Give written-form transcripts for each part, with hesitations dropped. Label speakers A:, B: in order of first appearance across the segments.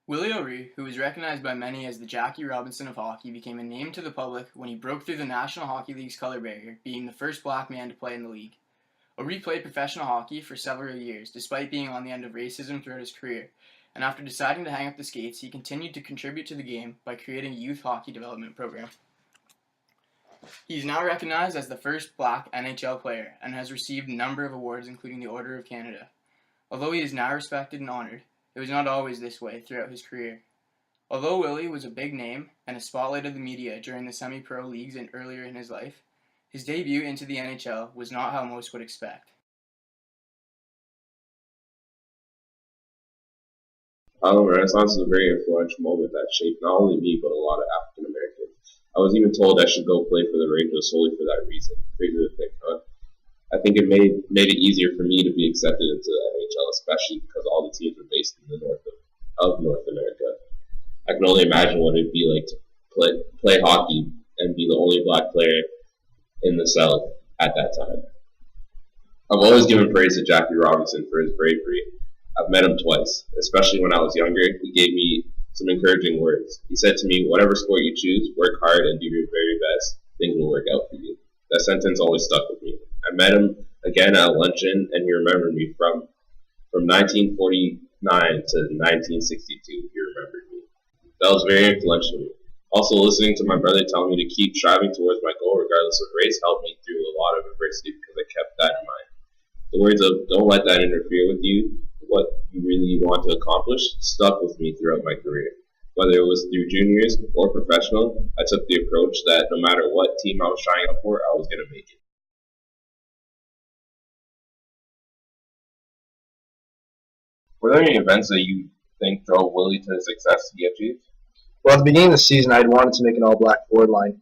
A: Willie, who was recognized by many as the Jackie Robinson of hockey, became a name to the public when he broke through the National Hockey League's color barrier, being the first black man to play in the league. O'Ree played professional hockey for several years, despite being on the end of racism throughout his career, and after deciding to hang up the skates, he continued to contribute to the game by creating a youth hockey development program. He is now recognized as the first black NHL player and has received a number of awards, including the Order of Canada. Although he is now respected and honored, it was not always this way throughout his career. Although Willie was a big name and a spotlight of the media during the semi-pro leagues and earlier in his life, his debut into the NHL was not how most would expect.
B: Renaissance is a very influential moment that shaped not only me but a lot of African Americans. I was even told I should go play for the Rangers solely for that reason. Crazy to think, huh? I think it made it easier for me to be accepted into the NHL, especially because all the teams were based in the north of North America. I can only imagine what it'd be like to play hockey and be the only black player in the South at that time. I've always given praise to Jackie Robinson for his bravery. I've met him twice, especially when I was younger. He gave me some encouraging words. He said to me, "Whatever sport you choose, work hard and do your very best. Things will work out for you." That sentence always stuck with me. I met him again at a luncheon, and he remembered me from 1949 to 1962. He remembered me. That was very influential to me. Also, listening to my brother tell me to keep striving towards my goal regardless of race helped me through a lot of adversity because I kept that in mind. The words of "don't let that interfere with you, what you really want to accomplish," stuck with me throughout my career. Whether it was through juniors or professional, I took the approach that no matter what team I was trying out for, I was going to make it. Were there any events that you think drove Willie to the success he achieved?
C: Well, at the beginning of the season, I had wanted to make an all-black forward line.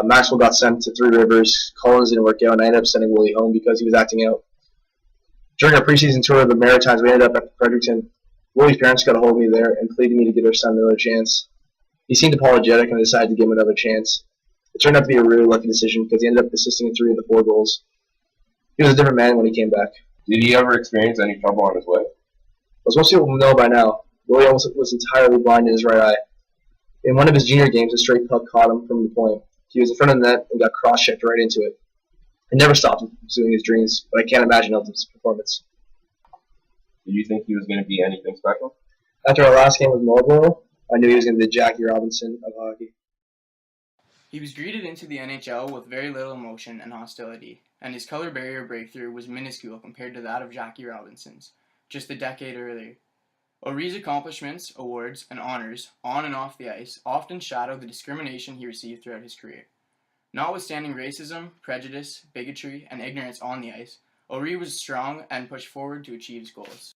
C: Maxwell got sent to Three Rivers, Collins didn't work out, and I ended up sending Willie home because he was acting out. During our preseason tour of the Maritimes, we ended up at Fredericton. Willie's parents got a hold of me there and pleaded me to give their son another chance. He seemed apologetic and I decided to give him another chance. It turned out to be a really lucky decision because he ended up assisting in 3 of the 4 goals. He was a different man when he came back.
B: Did he ever experience any trouble on his way?
C: As most people know by now, Willie almost was entirely blind in his right eye. In one of his junior games, a straight puck caught him from the point. He was in front of the net and got cross-checked right into it. It never stopped him from pursuing his dreams, but I can't imagine Elton's performance.
B: Did you think he was going to be anything special?
C: After our last game with Marlborough, I knew he was going to be the Jackie Robinson of hockey.
A: He was greeted into the NHL with very little emotion and hostility, and his color barrier breakthrough was minuscule compared to that of Jackie Robinson's, just a decade earlier. O'Ree's accomplishments, awards, and honors, on and off the ice, often shadowed the discrimination he received throughout his career. Notwithstanding racism, prejudice, bigotry, and ignorance on the ice, O'Ree was strong and pushed forward to achieve his goals.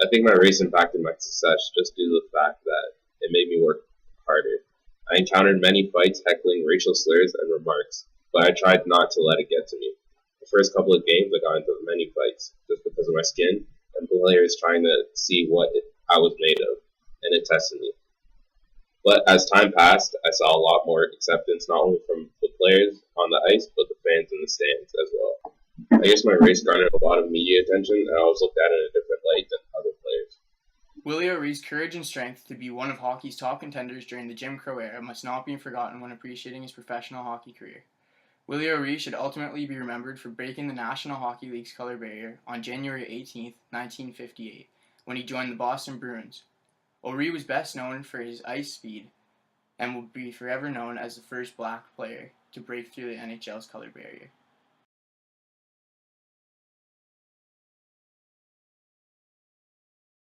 B: I think my race impacted my success just due to the fact that it made me work harder. I encountered many fights, heckling, racial slurs, and remarks, but I tried not to let it get to me. The first couple of games I got into many fights just because of my skin and players trying to see what I was made of, and it tested me. But as time passed, I saw a lot more acceptance not only from the players on the ice, but the fans in the stands as well. I guess my race garnered a lot of media attention, and I was looked at in a different light than other players.
A: Willie O'Ree's courage and strength to be one of hockey's top contenders during the Jim Crow era must not be forgotten when appreciating his professional hockey career. Willie O'Ree should ultimately be remembered for breaking the National Hockey League's color barrier on January 18, 1958, when he joined the Boston Bruins. O'Ree was best known for his ice speed and will be forever known as the first black player to break through the NHL's color barrier.